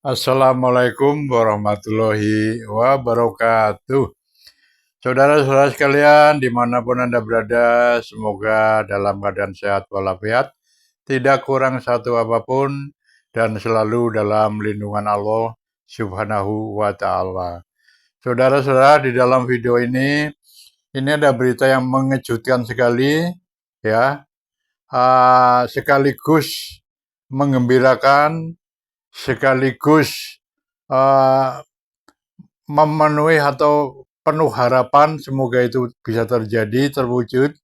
Assalamualaikum warahmatullahi wabarakatuh. Saudara-saudara sekalian, dimanapun Anda berada, semoga dalam keadaan sehat walafiat, tidak kurang satu apapun, dan selalu dalam lindungan Allah Subhanahu wa Ta'ala. Saudara-saudara, di dalam video ini ada berita yang mengejutkan sekali, ya, sekaligus menggembirakan, sekaligus memenuhi atau penuh harapan semoga itu bisa terjadi, terwujud,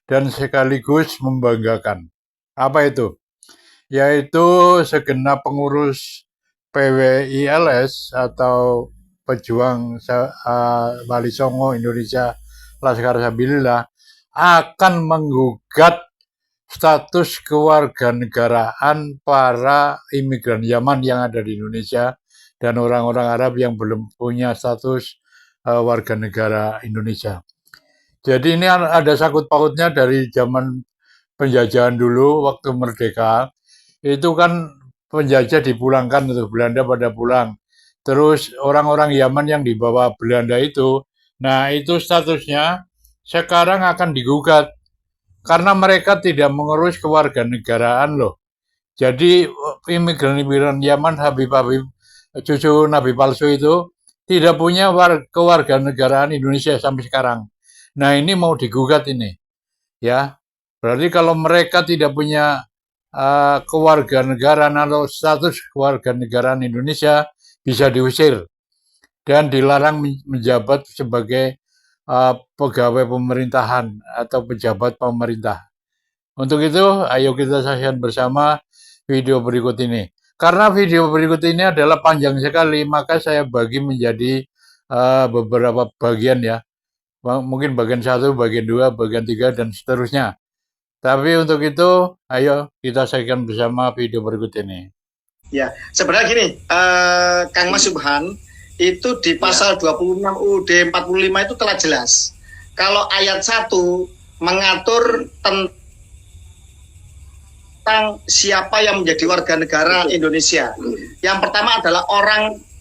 dan sekaligus membanggakan. Apa itu? Yaitu segenap pengurus PWILS atau Pejuang Wali Songo Indonesia Laskar Sabilillah akan menggugat status kewarganegaraan para imigran Yaman yang ada di Indonesia dan orang-orang Arab yang belum punya status warga negara Indonesia. Jadi ini ada sakut pautnya dari zaman penjajahan dulu, waktu merdeka. Itu kan penjajah dipulangkan, untuk Belanda pada pulang. Terus orang-orang Yaman yang dibawa Belanda itu, nah itu statusnya sekarang akan digugat. Karena mereka tidak mengurus kewarganegaraan loh. Jadi imigran-imigran Yaman, Habib-Habib, cucu Nabi palsu itu, tidak punya kewarganegaraan Indonesia sampai sekarang. Nah ini mau digugat ini, ya. Berarti kalau mereka tidak punya kewarganegaraan atau status kewarganegaraan Indonesia, bisa diusir dan dilarang menjabat sebagai pegawai pemerintahan atau pejabat pemerintah. Untuk itu, ayo kita saksikan bersama video berikut ini. Karena video berikut ini adalah panjang sekali, maka saya bagi menjadi beberapa bagian ya. Mungkin bagian 1, bagian 2, bagian 3, dan seterusnya. Tapi untuk itu, ayo kita saksikan bersama video berikut ini. Ya, sebenarnya gini, Kang Mas Subhan, itu di pasal 26 UUD 45 itu telah jelas. Kalau ayat 1 mengatur tentang siapa yang menjadi warga negara Indonesia. Yang pertama adalah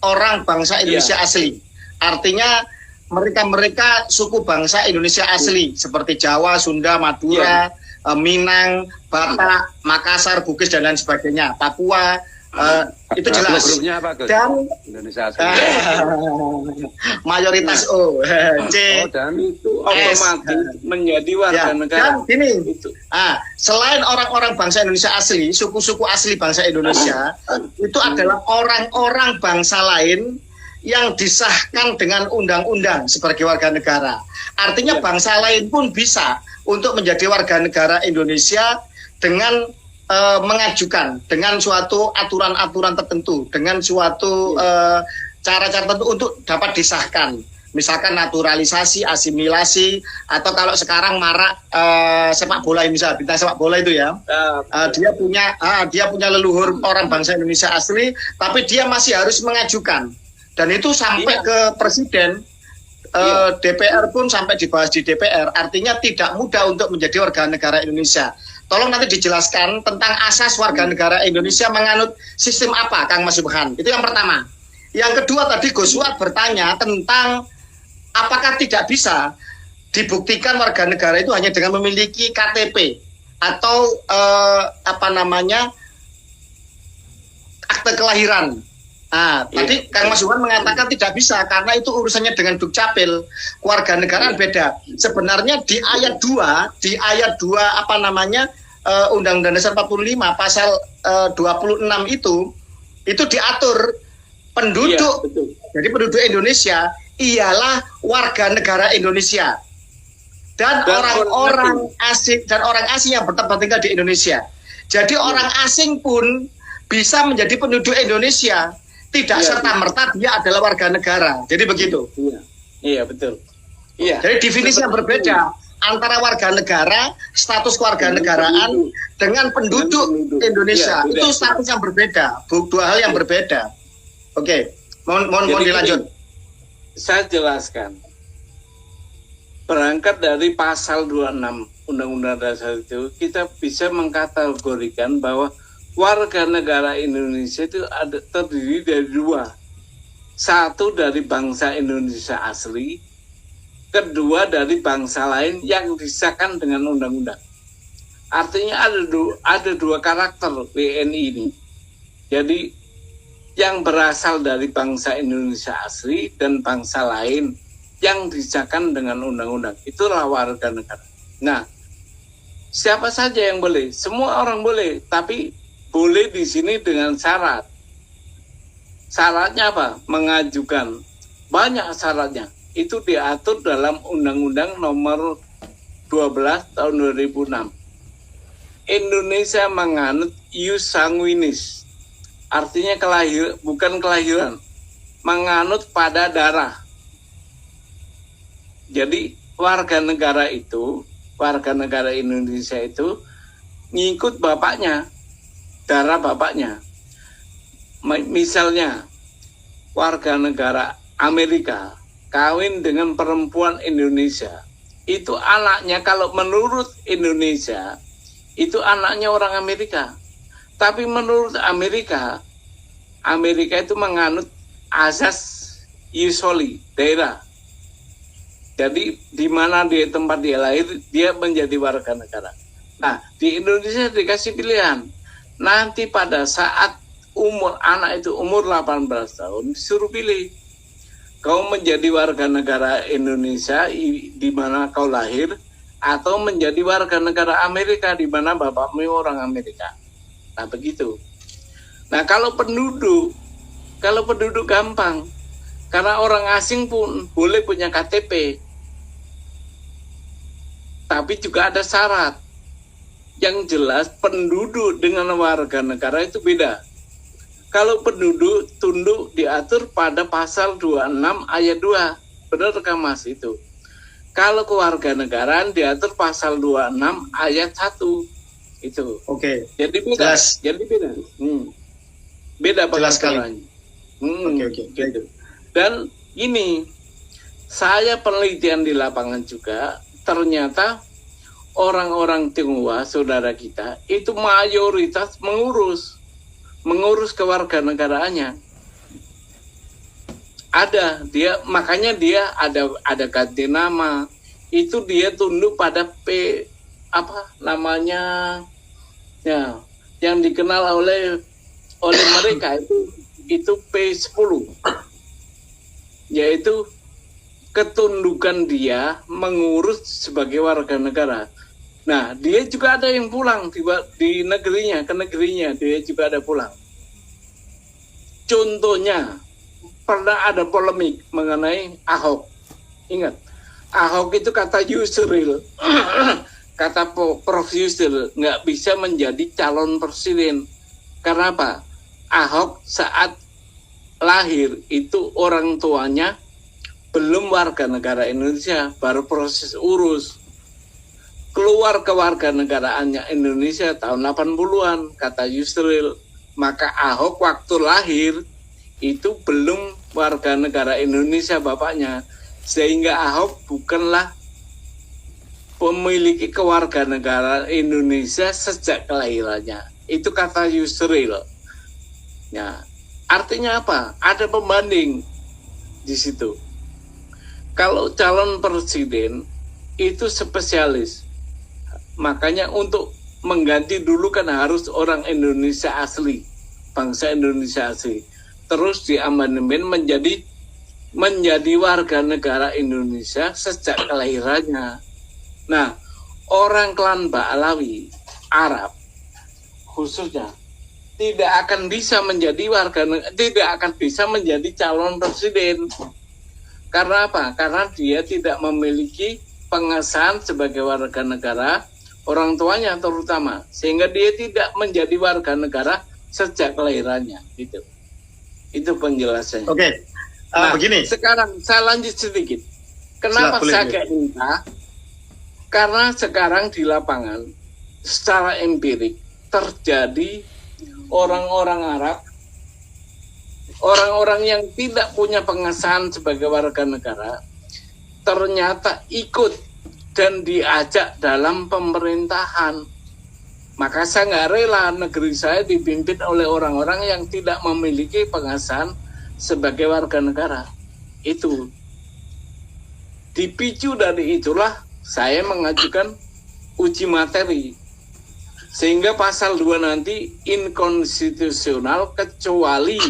orang bangsa Indonesia asli. Artinya mereka suku bangsa Indonesia asli seperti Jawa, Sunda, Madura, Minang, Batak, Makassar, Bugis dan lain sebagainya, Papua. Itu jelas. Dan Indonesia mayoritas O, C, dan itu otomatis menjadi warga negara. Dan gini, selain orang-orang bangsa Indonesia asli, suku-suku asli bangsa Indonesia, itu adalah orang-orang bangsa lain yang disahkan dengan undang-undang sebagai warga negara. Artinya bangsa lain pun bisa untuk menjadi warga negara Indonesia dengan mengajukan dengan suatu aturan-aturan tertentu, dengan suatu cara-cara tertentu untuk dapat disahkan. Misalkan naturalisasi, asimilasi, atau kalau sekarang marak sepak bola, misalnya bintang sepak bola itu ya, dia punya leluhur orang bangsa Indonesia asli, tapi dia masih harus mengajukan, dan itu sampai ke presiden. DPR pun sampai dibahas di DPR, artinya tidak mudah untuk menjadi warga negara Indonesia. Tolong nanti dijelaskan tentang asas warga negara Indonesia menganut sistem apa, Kang Mas Subhan. Itu yang pertama. Yang kedua, tadi Gus Suat bertanya tentang apakah tidak bisa dibuktikan warga negara itu hanya dengan memiliki KTP atau akte kelahiran. Tadi Kang Mas Subhan mengatakan tidak bisa karena itu urusannya dengan Dukcapil. Kewarganegaraan beda. Sebenarnya di ayat 2 Undang-Undang Dasar 45 pasal 26 itu diatur penduduk. Jadi penduduk Indonesia ialah warga negara Indonesia. Dan orang-orang asing yang bertempat tinggal di Indonesia. Jadi orang asing pun bisa menjadi penduduk Indonesia. Tidak serta-merta dia adalah warga negara. Jadi begitu. Iya, betul. Jadi definisi yang berbeda antara warga negara, status kewarganegaraan dengan penduduk Indonesia. Itu status yang berbeda, dua hal yang berbeda. Oke, mohon dilanjut. Saya jelaskan. Berangkat dari pasal 26 Undang-Undang Dasar itu, kita bisa mengkategorikan bahwa warga negara Indonesia itu terdiri dari dua. Satu dari bangsa Indonesia asli, kedua dari bangsa lain yang disahkan dengan undang-undang. Artinya ada dua karakter WNI ini. Jadi yang berasal dari bangsa Indonesia asli dan bangsa lain yang disahkan dengan undang-undang. Itulah warga negara. Nah, siapa saja yang boleh? Semua orang boleh, tapi boleh di sini dengan syarat. Syaratnya apa? Mengajukan. Banyak syaratnya. Itu diatur dalam Undang-Undang Nomor 12 tahun 2006. Indonesia menganut ius sanguinis. Artinya bukan kelahiran. Menganut pada darah. Jadi warga negara Indonesia itu ngikut bapaknya, darah bapaknya. Misalnya warga negara Amerika kawin dengan perempuan Indonesia, itu anaknya kalau menurut Indonesia itu anaknya orang Amerika. Tapi menurut Amerika itu menganut asas ius soli, daerah. Jadi di mana tempat dia lahir, dia menjadi warga negara. Nah, di Indonesia dikasih pilihan. Nanti pada saat anak itu umur 18 tahun, disuruh pilih. Kau menjadi warga negara Indonesia di mana kau lahir, atau menjadi warga negara Amerika di mana bapakmu orang Amerika. Nah, begitu. Nah, kalau penduduk gampang. Karena orang asing pun boleh punya KTP. Tapi juga ada syarat. Yang jelas penduduk dengan warga negara itu beda. Kalau penduduk tunduk diatur pada pasal 26 ayat 2. Benar kan Mas itu? Kalau kewarganegaraan diatur pasal 26 ayat 1. Itu. Oke. Jadi beda. Jelas. Jadi beda. Beda pasalnya. Oke. Gitu. Dan ini saya penelitian di lapangan juga, ternyata orang-orang Tionghoa saudara kita itu mayoritas mengurus kewarganegaraannya. Makanya dia ada ganti nama. Itu dia tunduk pada yang dikenal oleh mereka itu P10. Yaitu ketundukan dia mengurus sebagai warga negara. Nah, dia juga ada yang pulang di negerinya, ke negerinya, dia juga ada pulang. Contohnya, pernah ada polemik mengenai Ahok. Ingat, Ahok itu kata Yusril, kata Prof. Yusril, nggak bisa menjadi calon presiden. Karena apa? Ahok saat lahir itu orang tuanya belum warga negara Indonesia, baru proses urus. Keluar kewarganegaraannya Indonesia tahun 80-an, kata Yusril. Maka Ahok waktu lahir itu belum warga negara Indonesia bapaknya. Sehingga Ahok bukanlah memiliki kewarganegaraan Indonesia sejak kelahirannya. Itu kata Yusril. Ya, artinya apa? Ada pembanding di situ. Kalau calon presiden itu spesialis. Makanya untuk mengganti dulu kan harus orang Indonesia asli, bangsa Indonesia asli. Terus diamandemen menjadi warga negara Indonesia sejak kelahirannya. Nah, orang klan Ba'alawi, Arab khususnya, tidak akan bisa menjadi calon presiden. Karena apa? Karena dia tidak memiliki pengesahan sebagai warga negara, orang tuanya terutama, sehingga dia tidak menjadi warga negara sejak kelahirannya. Gitu. Itu penjelasannya. Oke. Begini. Sekarang saya lanjut sedikit. Kenapa saya kayak minta? Karena sekarang di lapangan secara empirik terjadi orang-orang Arab, orang-orang yang tidak punya pengesahan sebagai warga negara, ternyata ikut dan diajak dalam pemerintahan. Maka saya nggak rela negeri saya dipimpin oleh orang-orang yang tidak memiliki pengesahan sebagai warga negara. Itu dipicu dari itulah saya mengajukan uji materi. Sehingga pasal 2 nanti inkonstitusional kecuali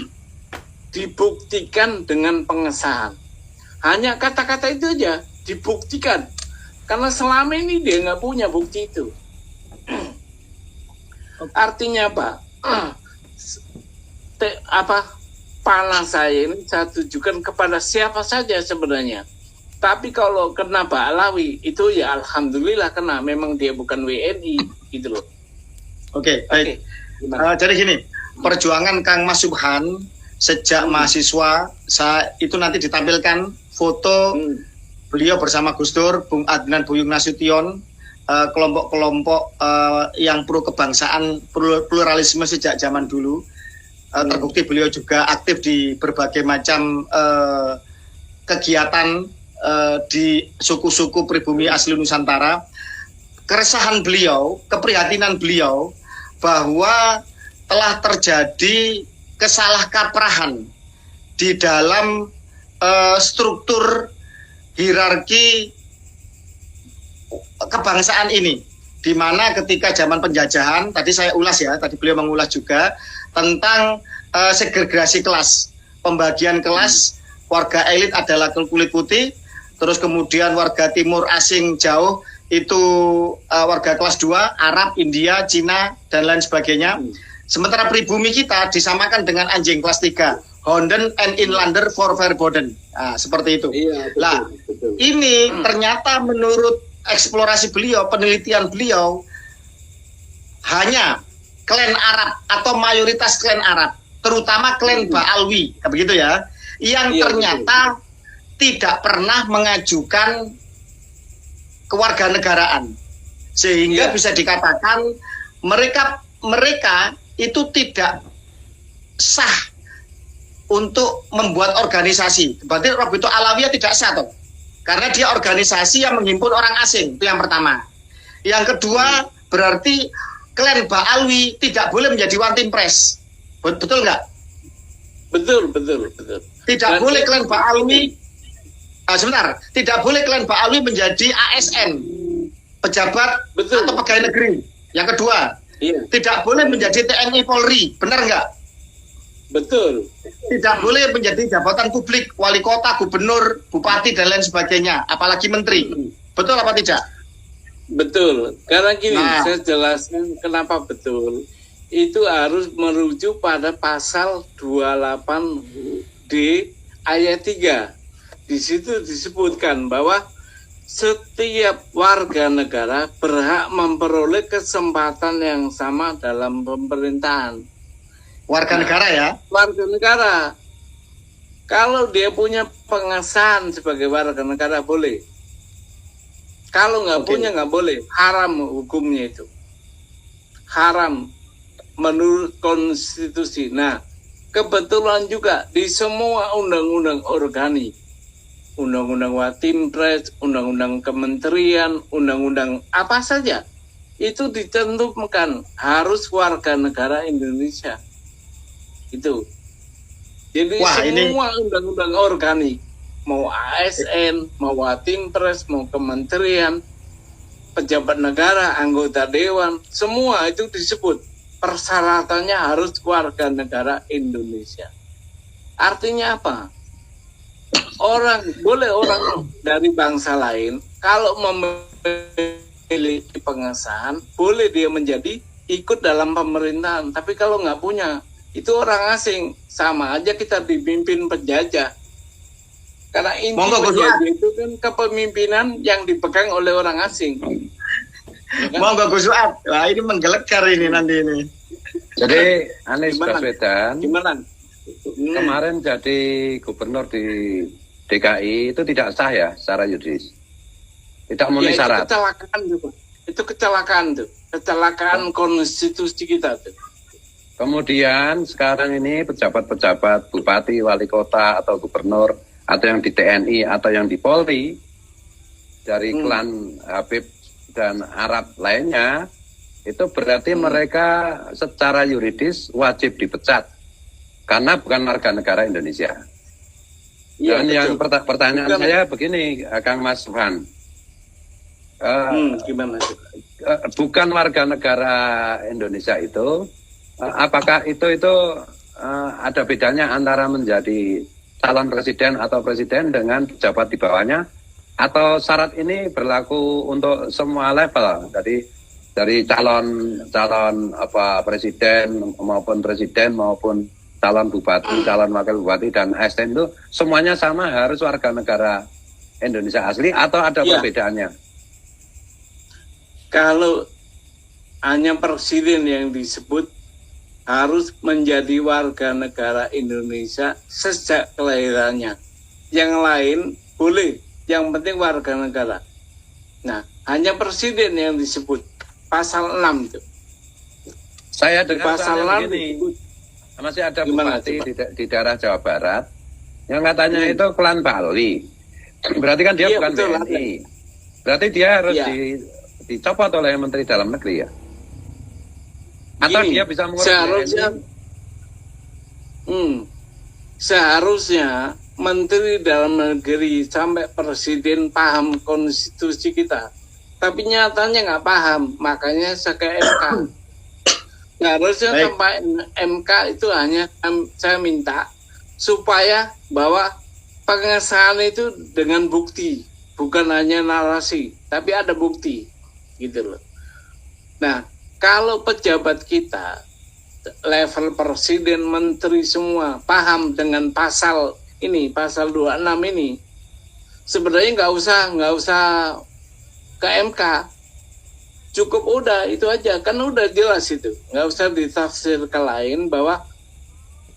dibuktikan dengan pengesahan. Hanya kata-kata itu aja, dibuktikan. Karena selama ini dia nggak punya bukti itu. Artinya apa? Panah saya ini saya tujukan kepada siapa saja sebenarnya. Tapi kalau kena Pak Alawi itu ya alhamdulillah kena. Memang dia bukan WNI gitu loh. Oke, baik. Jadi gini, perjuangan Kang Mas Subhan sejak mahasiswa, itu nanti ditampilkan foto beliau bersama Gus Dur, Bung Adnan Buyung Nasution, kelompok-kelompok yang pro kebangsaan, pluralisme sejak zaman dulu. Terbukti beliau juga aktif di berbagai macam kegiatan di suku-suku pribumi asli Nusantara. Keresahan beliau, keprihatinan beliau bahwa telah terjadi kesalahkaprahan di dalam struktur hierarki kebangsaan ini, di mana ketika zaman penjajahan, tadi saya ulas ya, tadi beliau mengulas juga tentang segregasi kelas, pembagian kelas, warga elit adalah kulit putih, terus kemudian warga timur asing jauh itu warga kelas 2, Arab, India, Cina, dan lain sebagainya. Sementara pribumi kita disamakan dengan anjing kelas 3, Honden and Inlander for Verboden. Nah, seperti itu. Iya, betul, Nah, betul. Ini ternyata menurut eksplorasi beliau, penelitian beliau, hanya klan Arab atau mayoritas klan Arab, terutama klan Ba'alwi, begitu ya, yang ternyata tidak pernah mengajukan kewarganegaraan, sehingga bisa dikatakan mereka itu tidak sah untuk membuat organisasi. Berarti Robito Alawiyah tidak sah toh, karena dia organisasi yang menghimpun orang asing. Itu yang pertama. Yang kedua, berarti klan Ba'alwi tidak boleh menjadi one team press. Betul nggak? Betul. Tidak boleh klan Ba'alwi. Sebentar, tidak boleh klan Ba'alwi menjadi ASN, pejabat atau pegawai negeri. Yang kedua, tidak boleh menjadi TNI Polri, benar nggak? Betul. Tidak boleh menjadi jabatan publik, wali kota, gubernur, bupati, dan lain sebagainya, apalagi menteri. Betul apa tidak? Betul. Karena gini, saya jelaskan kenapa betul. Itu harus merujuk pada pasal 28D ayat 3. Di situ disebutkan bahwa setiap warga negara berhak memperoleh kesempatan yang sama dalam pemerintahan. Warga negara ya? Warga negara. Kalau dia punya pengesahan sebagai warga negara boleh. Kalau nggak punya nggak boleh. Haram hukumnya itu. Haram menurut konstitusi. Nah, kebetulan juga di semua undang-undang organik, undang-undang Watimpres, undang-undang kementerian, undang-undang apa saja, itu ditentukan harus warga negara Indonesia. Itu. Jadi semua undang-undang organik, mau ASN, mau Watimpres, mau kementerian, pejabat negara, anggota dewan, semua itu disebut persyaratannya harus warga negara Indonesia. Artinya apa? Orang dari bangsa lain kalau memiliki pengesahan boleh dia menjadi ikut dalam pemerintahan, tapi kalau nggak punya itu orang asing, sama aja kita dipimpin penjajah. Karena inti penjajah itu kan kepemimpinan yang dipegang oleh orang asing. Monggo Gus Suat. Wah, ini menggelegar ini nanti ini. Jadi Anies Baswedan kemarin jadi gubernur di DKI itu tidak sah ya secara yuridis. Tidak memenuhi syarat. Itu kecelakaan tuh. Kecelakaan konstitusi kita tuh. Kemudian sekarang ini pejabat-pejabat bupati, wali kota atau gubernur atau yang di TNI atau yang di Polri dari klan Habib dan Arab lainnya itu berarti mereka secara yuridis wajib dipecat karena bukan warga negara Indonesia. Iya, Dan yang betul. pertanyaan Bukan. saya begini, Kang Mas Subhan. Gimana tuh? Bukan warga negara Indonesia itu, apakah itu ada bedanya antara menjadi calon presiden atau presiden dengan pejabat di bawahnya, atau syarat ini berlaku untuk semua level, dari calon presiden maupun calon bupati, calon wakil bupati dan ASN itu semuanya sama, harus warga negara Indonesia asli atau ada Ya. perbedaannya? Kalau hanya presiden yang disebut harus menjadi warga negara Indonesia sejak kelahirannya. Yang lain boleh, yang penting warga negara. Nah, hanya presiden yang disebut pasal 6 itu. Saya dengar Pasal soalnya 6 begini, disebut. masih ada Gimana, bupati coba? di daerah Jawa Barat yang katanya itu klan Bali. Berarti kan dia Iya, bukan betul, BNI. Berarti dia harus Iya. dicopot oleh Menteri Dalam Negeri ya? Atau Gini, dia bisa mengurus seharusnya BNI? Seharusnya Menteri Dalam Negeri sampai Presiden paham konstitusi kita, tapi nyatanya nggak paham, makanya saya ke MK. Seharusnya Baik. sampai MK itu hanya saya minta supaya bahwa pengesahan itu dengan bukti, bukan hanya narasi, tapi ada bukti, gitu loh. Nah, kalau pejabat kita level presiden, menteri semua paham dengan pasal ini, pasal 26 ini, sebenarnya nggak usah ke MK, cukup udah itu aja, kan udah jelas itu, nggak usah ditafsir ke lain bahwa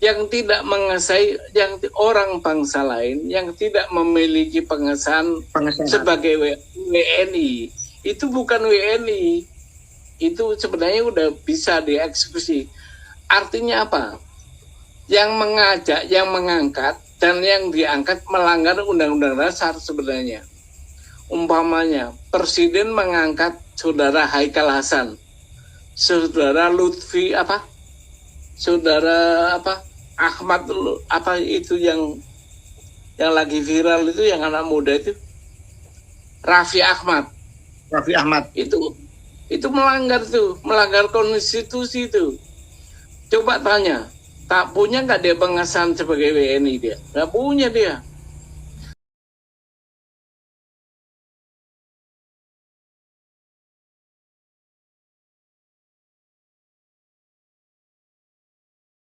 yang tidak mengesai, yang orang bangsa lain yang tidak memiliki pengesahan sebagai WNI itu bukan WNI, itu sebenarnya udah bisa dieksekusi. Artinya apa? Yang mengajak, yang mengangkat, dan yang diangkat melanggar undang-undang dasar sebenarnya. Umpamanya, Presiden mengangkat Saudara Haikal Hasan, Saudara Lutfi Saudara Ahmad itu yang lagi viral itu, yang anak muda itu, Raffi Ahmad. Itu melanggar konstitusi itu. Coba tanya, tak punya nggak dia pengesahan sebagai WNI dia? Nggak punya dia.